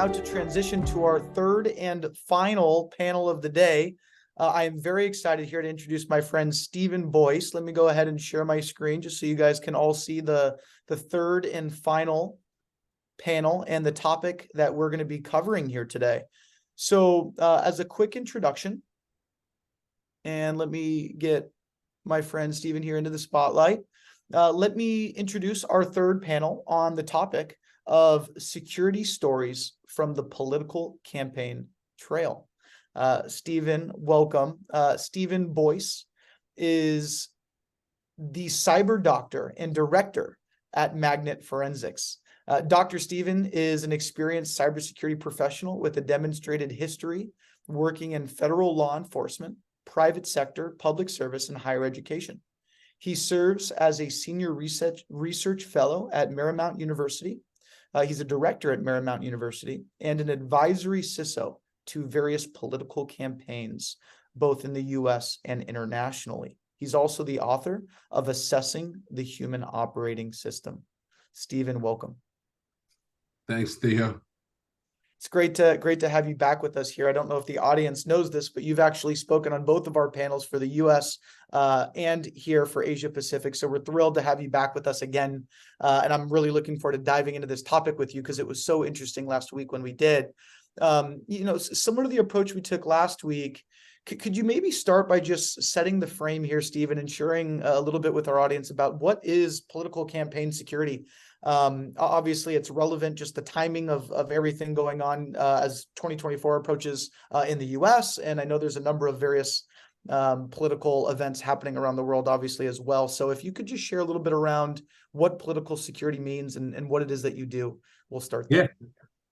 about to transition to our third and final panel of the day. I am very excited here to introduce my friend Stephen Boyce. Let me go ahead and share my screen just so you guys can all see the third and final panel and the topic that we're going to be covering here today. So as a quick introduction, and let me get my friend Stephen here into the spotlight. Let me introduce our third panel on the topic of security stories from the political campaign trail. Stephen, welcome. Stephen Boyce is the cyber doctor and director at Magnet Forensics. Dr. Stephen is an experienced cybersecurity professional with a demonstrated history working in federal law enforcement, private sector, public service, and higher education. He serves as a senior research fellow at Marymount University. He's a director at Marymount University and an advisory CISO to various political campaigns, both in the US and internationally. He's also the author of Assessing the Human Operating System. Stephen, welcome. Thanks, Theo. It's great to have you back with us here. I don't know if the audience knows this, but you've actually spoken on both of our panels for the US and here for Asia Pacific. So we're thrilled to have you back with us again. And I'm really looking forward to diving into this topic with you because it was so interesting last week when we did. Similar to the approach we took last week, could you maybe start by just setting the frame here, Stephen, and sharing a little bit with our audience about what is political campaign security? Obviously, it's relevant, just the timing of everything going on as 2024 approaches in the US. And I know there's a number of various political events happening around the world, obviously, as well. So if you could just share a little bit around what political security means and what it is that you do, we'll start there.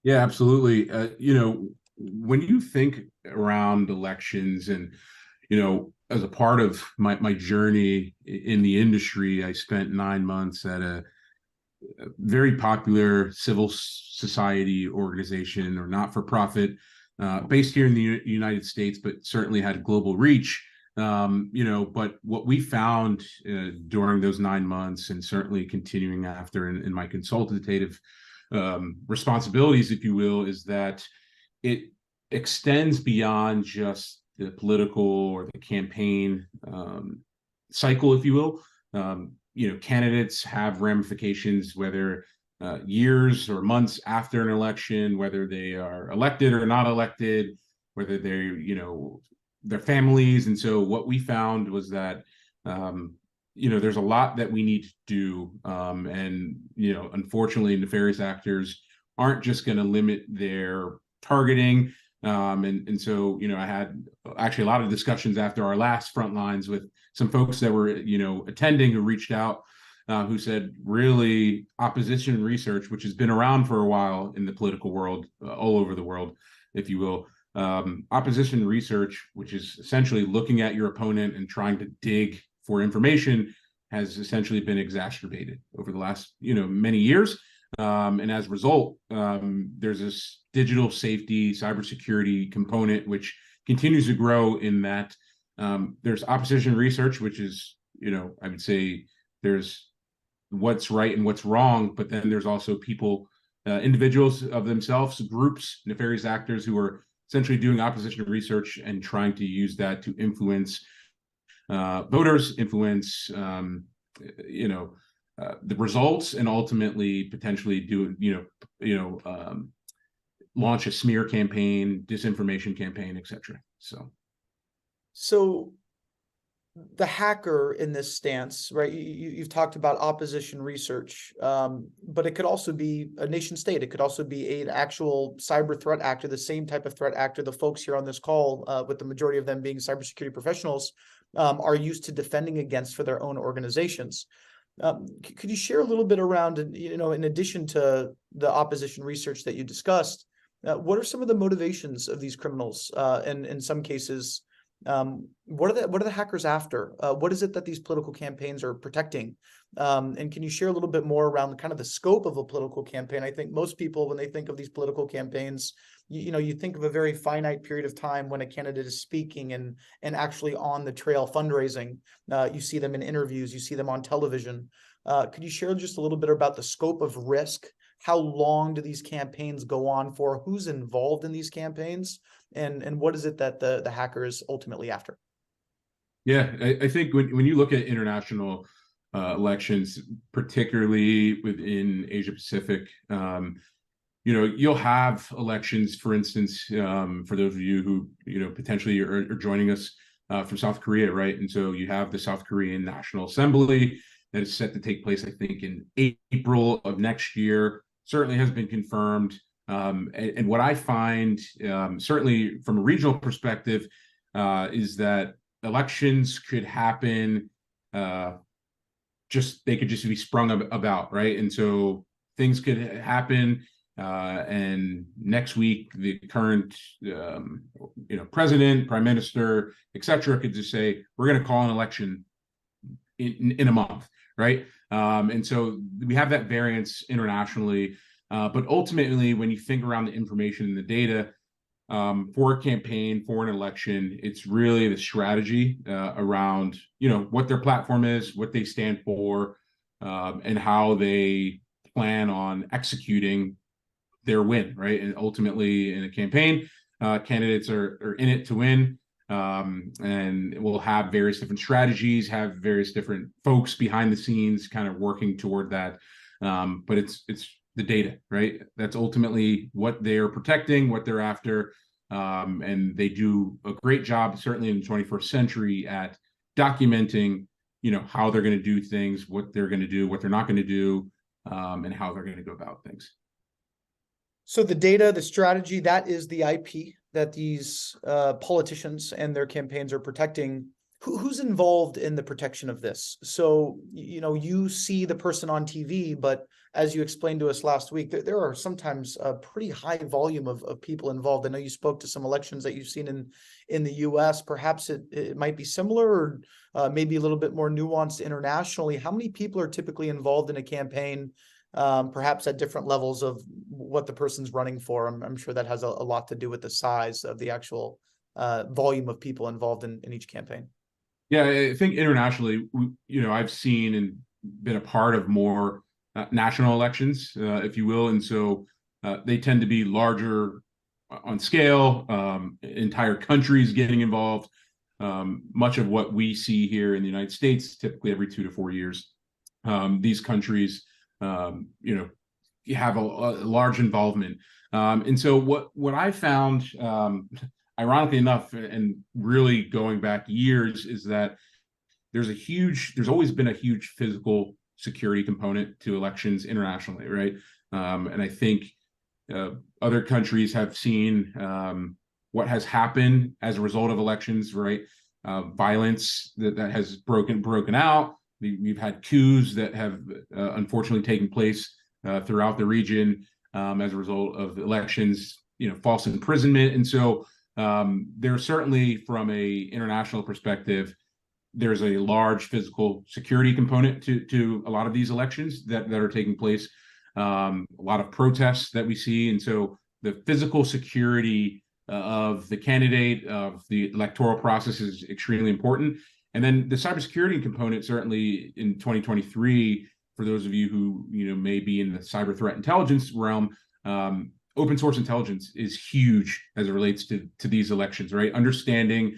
Yeah, absolutely. When you think around elections and, as a part of my journey in the industry, I spent 9 months at a very popular civil society organization or not-for-profit based here in the United States, but certainly had global reach. But what we found during those 9 months and certainly continuing after in my consultative responsibilities, if you will, is that it extends beyond just the political or the campaign cycle, if you will. Candidates have ramifications, whether years or months after an election, whether they are elected or not elected, whether they're, their families. And so what we found was that, there's a lot that we need to do. Unfortunately, nefarious actors aren't just going to limit their targeting. So I had actually a lot of discussions after our last front lines with some folks that were, attending who reached out, who said really opposition research, which has been around for a while in the political world, all over the world, if you will, opposition research, which is essentially looking at your opponent and trying to dig for information, has essentially been exacerbated over the last, many years. And as a result, there's this digital safety, cybersecurity component, which continues to grow in that there's opposition research, which is, I would say there's what's right and what's wrong, but then there's also people, individuals of themselves, groups, nefarious actors who are essentially doing opposition research and trying to use that to influence voters, influence, the results, and ultimately potentially launch a smear campaign, disinformation campaign, etc. So the hacker in this stance, right? You've talked about opposition research, but it could also be a nation state. It could also be an actual cyber threat actor, the same type of threat actor. The folks here on this call, with the majority of them being cybersecurity professionals, are used to defending against for their own organizations. Could you share a little bit around, in addition to the opposition research that you discussed, what are some of the motivations of these criminals? And in some cases, what are the hackers after? What is it that these political campaigns are protecting? And can you share a little bit more around kind of the scope of a political campaign? I think most people, when they think of these political campaigns, you think of a very finite period of time when a candidate is speaking and actually on the trail fundraising. You see them in interviews, you see them on television. Could you share just a little bit about the scope of risk how long do these campaigns go on for? Who's involved in these campaigns? And what is it that the hacker is ultimately after? Yeah, I think when you look at international elections, particularly within Asia Pacific, you'll have elections, for instance, for those of you who, potentially are joining us from South Korea, right? And so you have the South Korean National Assembly that is set to take place, I think, in April of next year. Certainly has been confirmed. And what I find, certainly from a regional perspective, is that elections could happen, they could just be sprung about, right? And so things could happen, and next week the current president, prime minister, etc., could just say we're going to call an election in a month, right? And so we have that variance internationally, but ultimately when you think around the information and the data, for a campaign, for an election, it's really the strategy around what their platform is, what they stand for, and how they plan on executing their win, right? And ultimately, in a campaign, candidates are in it to win, and we'll have various different strategies, have various different folks behind the scenes, kind of working toward that. But it's the data, right? That's ultimately what they're protecting, what they're after, and they do a great job, certainly in the 21st century, at documenting, how they're going to do things, what they're going to do, what they're not going to do, and how they're going to go about things. So the data, the strategy, that is the IP that these politicians and their campaigns are protecting. Who's involved in the protection of this? So, you see the person on TV, but as you explained to us last week, there are sometimes a pretty high volume of people involved. I know you spoke to some elections that you've seen in the US. Perhaps it might be similar, or maybe a little bit more nuanced internationally. How many people are typically involved in a campaign, perhaps at different levels of what the person's running for? I'm sure that has a lot to do with the size of the actual volume of people involved in each campaign. Yeah, I think internationally, I've seen and been a part of more national elections, if you will, and so they tend to be larger on scale. Entire countries getting involved. Much of what we see here in the United States, typically every 2 to 4 years, these countries, you have a large involvement, and so what I found, ironically enough, and really going back years, is that there's always been a huge physical security component to elections internationally, right? And I think other countries have seen what has happened as a result of elections, right? Violence that has broken out. We've had coups that have unfortunately taken place throughout the region as a result of elections, false imprisonment. And so there's certainly, from a international perspective, there's a large physical security component to a lot of these elections that are taking place. A lot of protests that we see. And so the physical security of the candidate, of the electoral process, is extremely important. And then the cybersecurity component, certainly in 2023, for those of you who may be in the cyber threat intelligence realm, open source intelligence is huge as it relates to these elections, right? Understanding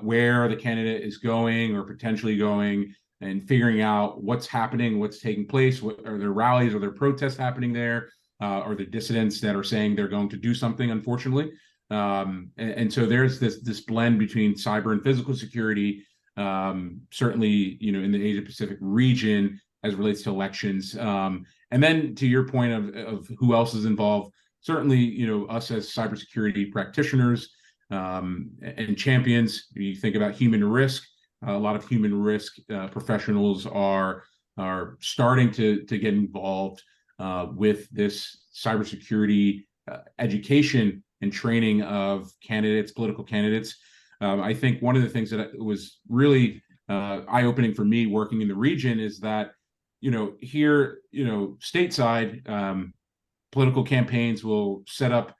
where the candidate is going or potentially going, and figuring out what's happening, what's taking place, what are there rallies, or there protests happening there, or the dissidents that are saying they're going to do something, unfortunately. And so there's this blend between cyber and physical security, certainly in the Asia Pacific region as it relates to elections. And then to your point of who else is involved, certainly us as cybersecurity practitioners and champions. You think about human risk. A lot of human risk professionals are starting to get involved with this cybersecurity education and training of candidates, political candidates. I think one of the things that was really eye-opening for me working in the region is that here, stateside, political campaigns will set up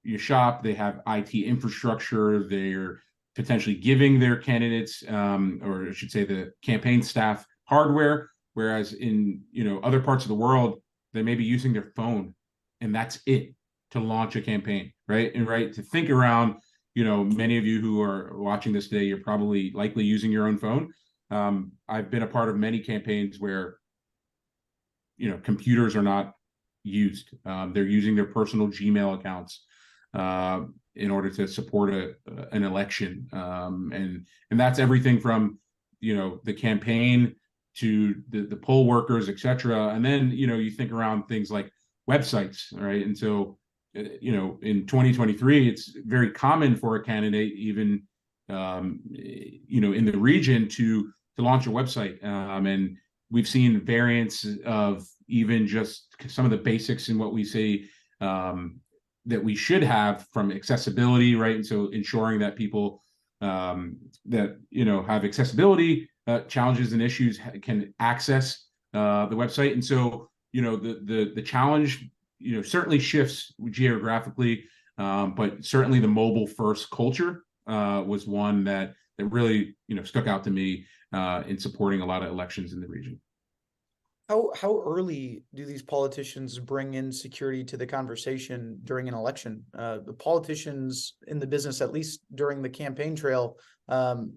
your shop. They have IT infrastructure. They're potentially giving their candidates, or I should say the campaign staff, hardware. Whereas in other parts of the world, they may be using their phone, and that's it to launch a campaign, right? And right to think around, many of you who are watching this today, you're probably likely using your own phone. I've been a part of many campaigns where, computers are not used. They're using their personal Gmail accounts in order to support an election, and that's everything from the campaign to the poll workers, etc. And then you think around things like websites, right? And so in 2023, it's very common for a candidate, even in the region, to launch a website, and we've seen variants of even just some of the basics in what we say that we should have from accessibility, right? And so ensuring that people that have accessibility challenges and issues can access the website. And so the challenge certainly shifts geographically, but certainly the mobile first culture was one that really stuck out to me in supporting a lot of elections in the region. How early do these politicians bring in security to the conversation during an election? The politicians in the business, at least during the campaign trail,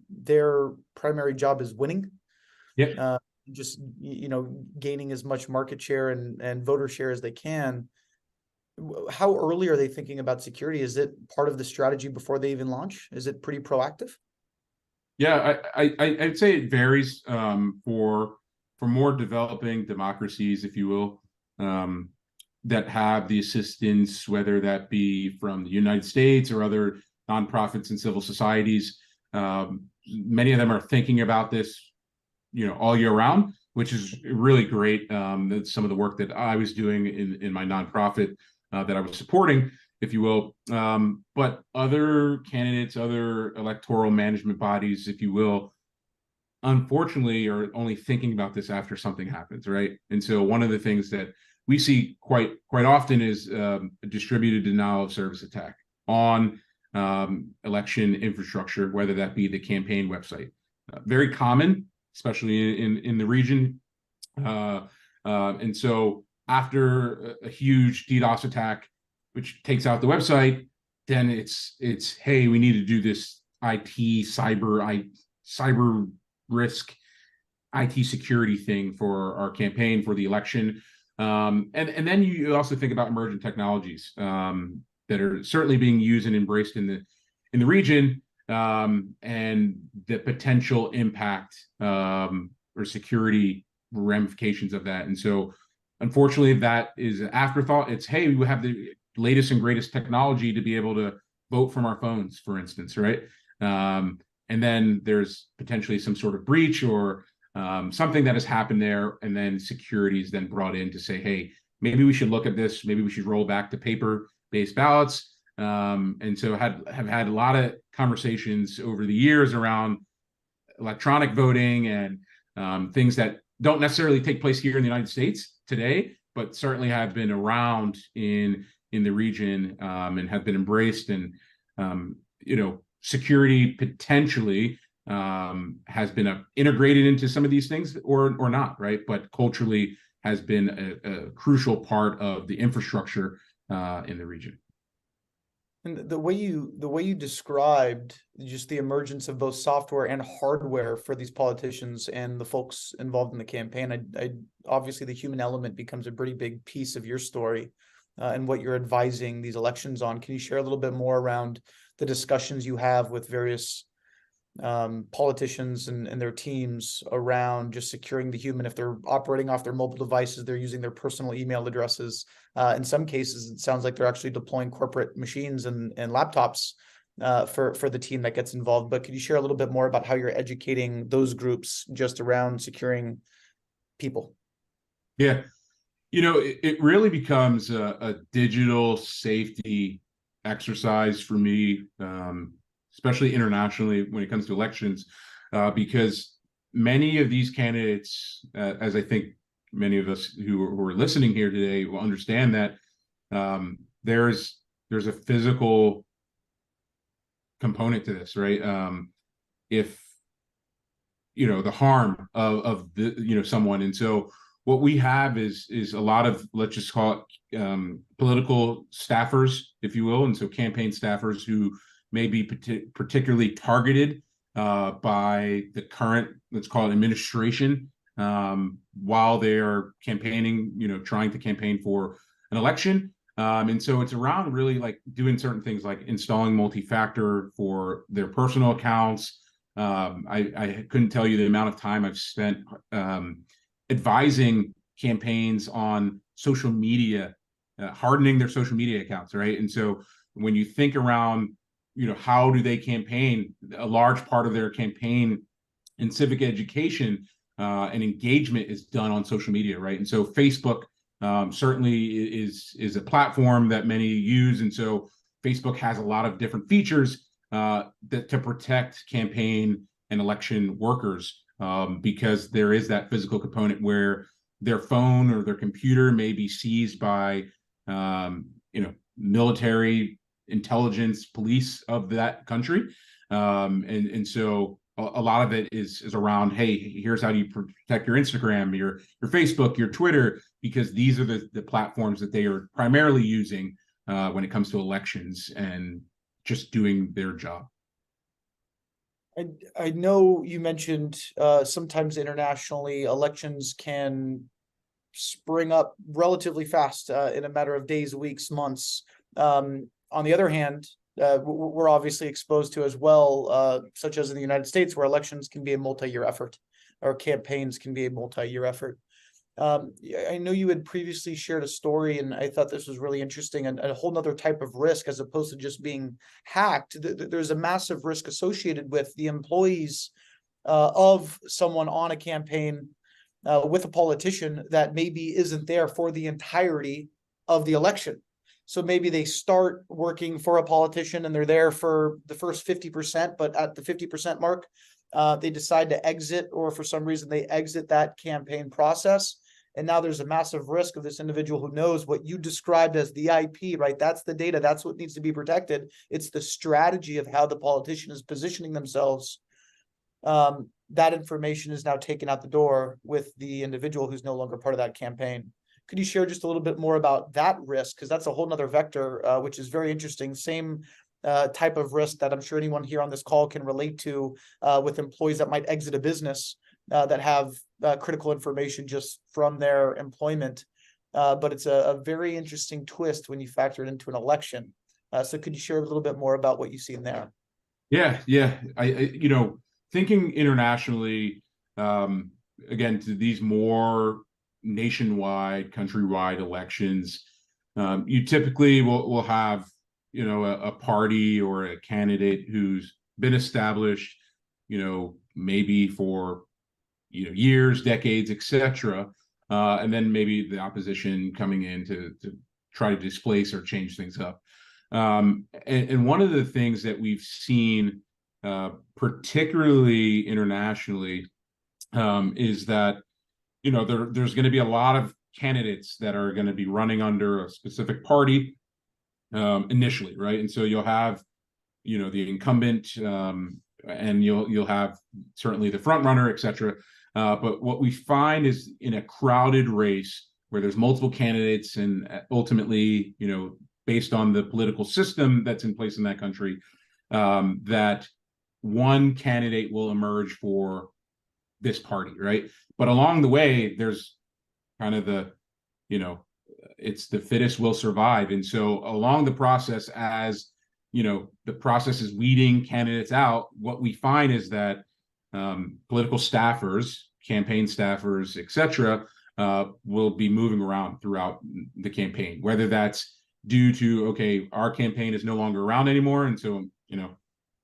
their primary job is winning. Yeah. Just gaining as much market share and voter share as they can. How early are they thinking about security? Is it part of the strategy before they even launch? Is it pretty proactive? Yeah, I'd say it varies for more developing democracies, if you will, that have the assistance, whether that be from the United States or other nonprofits and civil societies. Many of them are thinking about this, all year round, which is really great. That's some of the work that I was doing in my nonprofit that I was supporting, if you will. But other candidates, other electoral management bodies, if you will, unfortunately are only thinking about this after something happens, right? And so one of the things that we see quite often is a distributed denial of service attack on election infrastructure, whether that be the campaign website. Very common, especially in the region. And so after a huge DDoS attack, which takes out the website, then it's hey, we need to do this cyber risk IT security thing for our campaign for the election. And then you also think about emergent technologies that are certainly being used and embraced in the region, and the potential impact or security ramifications of that. And so unfortunately, that is an afterthought. It's, hey, we have the latest and greatest technology to be able to vote from our phones, for instance, right? And then there's potentially some sort of breach or something that has happened there, and then security is then brought in to say, hey, maybe we should look at this. Maybe we should roll back to paper-based ballots. And so have had a lot of conversations over the years around electronic voting and things that don't necessarily take place here in the United States today, but certainly have been around in the region and have been embraced. And security potentially has been integrated into some of these things or not, right? But culturally has been a crucial part of the infrastructure in the region. And the way you described just the emergence of both software and hardware for these politicians and the folks involved in the campaign, I obviously the human element becomes a pretty big piece of your story and what you're advising these elections on. Can you share a little bit more around the discussions you have with various politicians and their teams around just securing the human? If they're operating off their mobile devices, they're using their personal email addresses. In some cases, it sounds like they're actually deploying corporate machines and laptops for the team that gets involved. But could you share a little bit more about how you're educating those groups just around securing people? Yeah, it really becomes a digital safety exercise for me, especially internationally when it comes to elections, because many of these candidates, as I think many of us who are listening here today will understand, that there's a physical component to this, right? If the harm of the someone, and so what we have is a lot of, let's just call it, political staffers, if you will, and so campaign staffers who may be particularly targeted by the current, let's call it, administration, while they are campaigning, trying to campaign for an election. And so it's around really like doing certain things like installing multi-factor for their personal accounts. I couldn't tell you the amount of time I've spent advising campaigns on social media, hardening their social media accounts, right? And so when you think around, how do they campaign? A large part of their campaign and civic education and engagement is done on social media, right? And so Facebook certainly is a platform that many use, and so Facebook has a lot of different features to protect campaign and election workers, because there is that physical component where their phone or their computer may be seized by military intelligence police of that country, and so a lot of it is around, hey, here's how you protect your Instagram, your Facebook, your Twitter, because these are the platforms that they are primarily using when it comes to elections and just doing their job. I know you mentioned sometimes internationally elections can spring up relatively fast in a matter of days, weeks, months. On the other hand, we're obviously exposed to as well, such as in the United States, where elections can be a multi-year effort, or campaigns can be a multi-year effort. I know you had previously shared a story, and I thought this was really interesting, and a whole nother type of risk as opposed to just being hacked. There's a massive risk associated with the employees of someone on a campaign with a politician that maybe isn't there for the entirety of the election. So maybe they start working for a politician and they're there for the first 50%, but at the 50% mark, they decide to exit, or for some reason they exit that campaign process. And now there's a massive risk of this individual who knows what you described as the IP, right? That's the data. That's what needs to be protected. It's the strategy of how the politician is positioning themselves. That information is now taken out the door with the individual who's no longer part of that campaign. Could you share just a little bit more about that risk? Because that's a whole nother vector, which is very interesting. Same type of risk that I'm sure anyone here on this call can relate to with employees that might exit a business that have critical information just from their employment. But it's a very interesting twist when you factor it into an election. So could you share a little bit more about what you've seen there? Yeah. I thinking internationally, again, to these more nationwide, countrywide elections, you typically will have, a party or a candidate who's been established, maybe for, years, decades, etc. And then maybe the opposition coming in to try to displace or change things up. And one of the things that we've seen, particularly internationally, is that there's going to be a lot of candidates that are going to be running under a specific party initially, right? And so you'll have the incumbent, and you'll have certainly the front runner, etc. But what we find is in a crowded race where there's multiple candidates, and ultimately, based on the political system that's in place in that country, that one candidate will emerge for this party, right? But along the way, there's kind of it's the fittest will survive. And so along the process, as the process is weeding candidates out, what we find is that political staffers, campaign staffers, etc., will be moving around throughout the campaign, whether that's due to, okay, our campaign is no longer around anymore, and so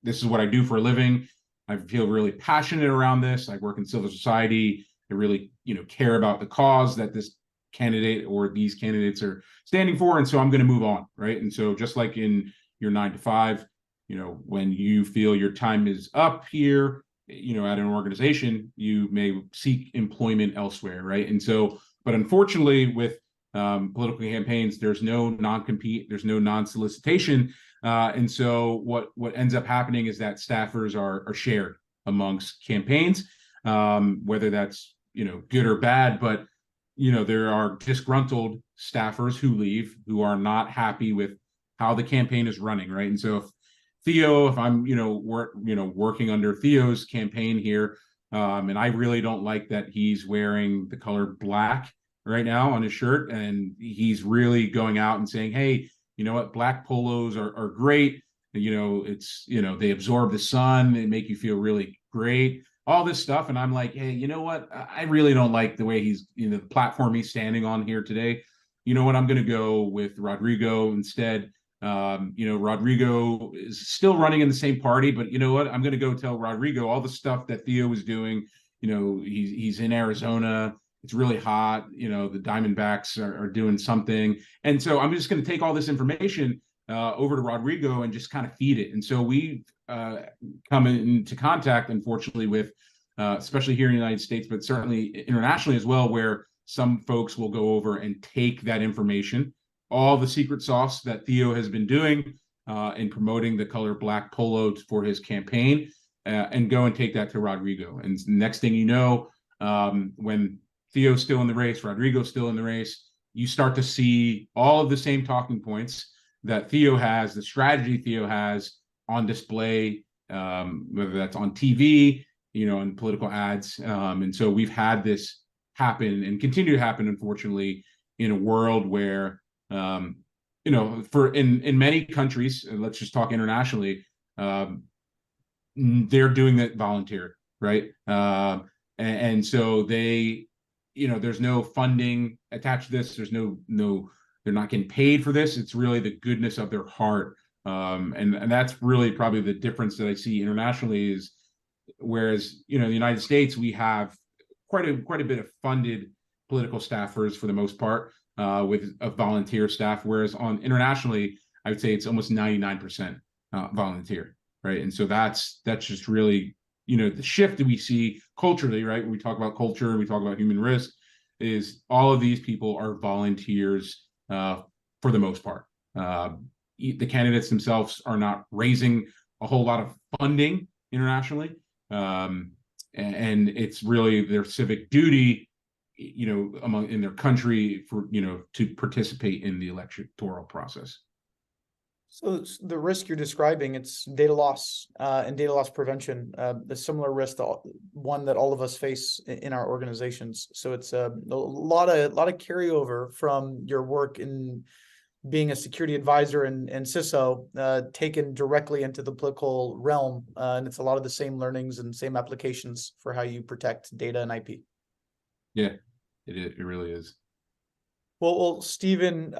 this is what I do for a living. I feel really passionate around this. I work in civil society. I really, care about the cause that this candidate or these candidates are standing for, and so I'm going to move on, right? And so just like in your 9 to 5, when you feel your time is up here, at an organization, you may seek employment elsewhere, right? And so, but unfortunately, with political campaigns, there's no non-compete, there's no non-solicitation, and so what ends up happening is that staffers are shared amongst campaigns, whether that's good or bad. But there are disgruntled staffers who leave, who are not happy with how the campaign is running, right? And so if I'm, working under Theo's campaign here, and I really don't like that he's wearing the color black right now on his shirt, and he's really going out and saying, hey, you know what, black polos are great. They absorb the sun, they make you feel really great, all this stuff. And I'm like, hey, you know what? I really don't like the way he's, the platform he's standing on here today. You know what? I'm going to go with Rodrigo instead. Rodrigo is still running in the same party, but you know what? I'm going to go tell Rodrigo all the stuff that Theo was doing. He's in Arizona. It's really hot. The Diamondbacks are doing something. And so I'm just going to take all this information over to Rodrigo and just kind of feed it. And so we've come into contact, unfortunately, with especially here in the United States, but certainly internationally as well, where some folks will go over and take that information, all the secret sauce that Theo has been doing in promoting the color black polo for his campaign, and go and take that to Rodrigo. And next thing you know, when Theo's still in the race, Rodrigo's still in the race, you start to see all of the same talking points that Theo has, the strategy Theo has on display, whether that's on TV, in political ads. And so we've had this happen and continue to happen, unfortunately, in a world where, for in many countries, let's just talk internationally, they're doing that volunteer, right? And so they, there's no funding attached to this. There's no, they're not getting paid for this. It's really the goodness of their heart. And that's really probably the difference that I see internationally is, whereas, the United States, we have quite a bit of funded political staffers for the most part, with a volunteer staff, whereas on internationally, I would say it's almost 99% volunteer, right? And so that's just really, the shift that we see culturally, right? When we talk about culture, we talk about human risk, is all of these people are volunteers for the most part. The candidates themselves are not raising a whole lot of funding internationally, and it's really their civic duty, in their country for, to participate in the electoral process. So the risk you're describing, it's data loss and data loss prevention, a similar risk to one that all of us face in our organizations. So it's a lot of carryover from your work in being a security advisor and CISO, taken directly into the political realm. And it's a lot of the same learnings and same applications for how you protect data and IP. Yeah, it really is. Well, Stephen,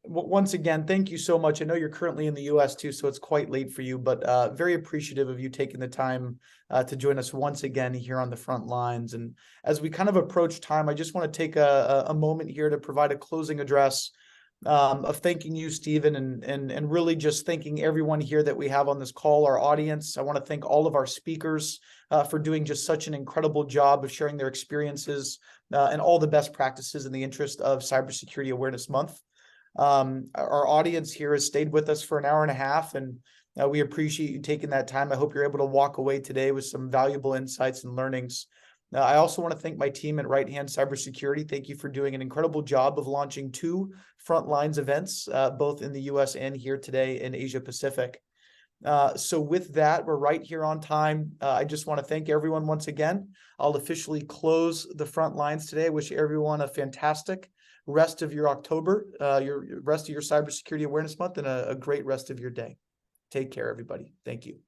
once again, thank you so much. I know you're currently in the US too, so it's quite late for you, but very appreciative of you taking the time to join us once again here on the front lines. And as we kind of approach time, I just want to take a moment here to provide a closing address of thanking you, Stephen, and really just thanking everyone here that we have on this call, our audience. I want to thank all of our speakers for doing just such an incredible job of sharing their experiences and all the best practices in the interest of Cybersecurity Awareness Month. Our audience here has stayed with us for an hour and a half, and we appreciate you taking that time. I hope you're able to walk away today with some valuable insights and learnings. I also want to thank my team at Right Hand Cybersecurity. Thank you for doing an incredible job of launching 2 Frontlines events, both in the US and here today in Asia Pacific. So with that, we're right here on time. I just want to thank everyone once again. I'll officially close the front lines today. I wish everyone a fantastic rest of your October, your rest of your Cybersecurity Awareness Month, and a great rest of your day. Take care, everybody. Thank you.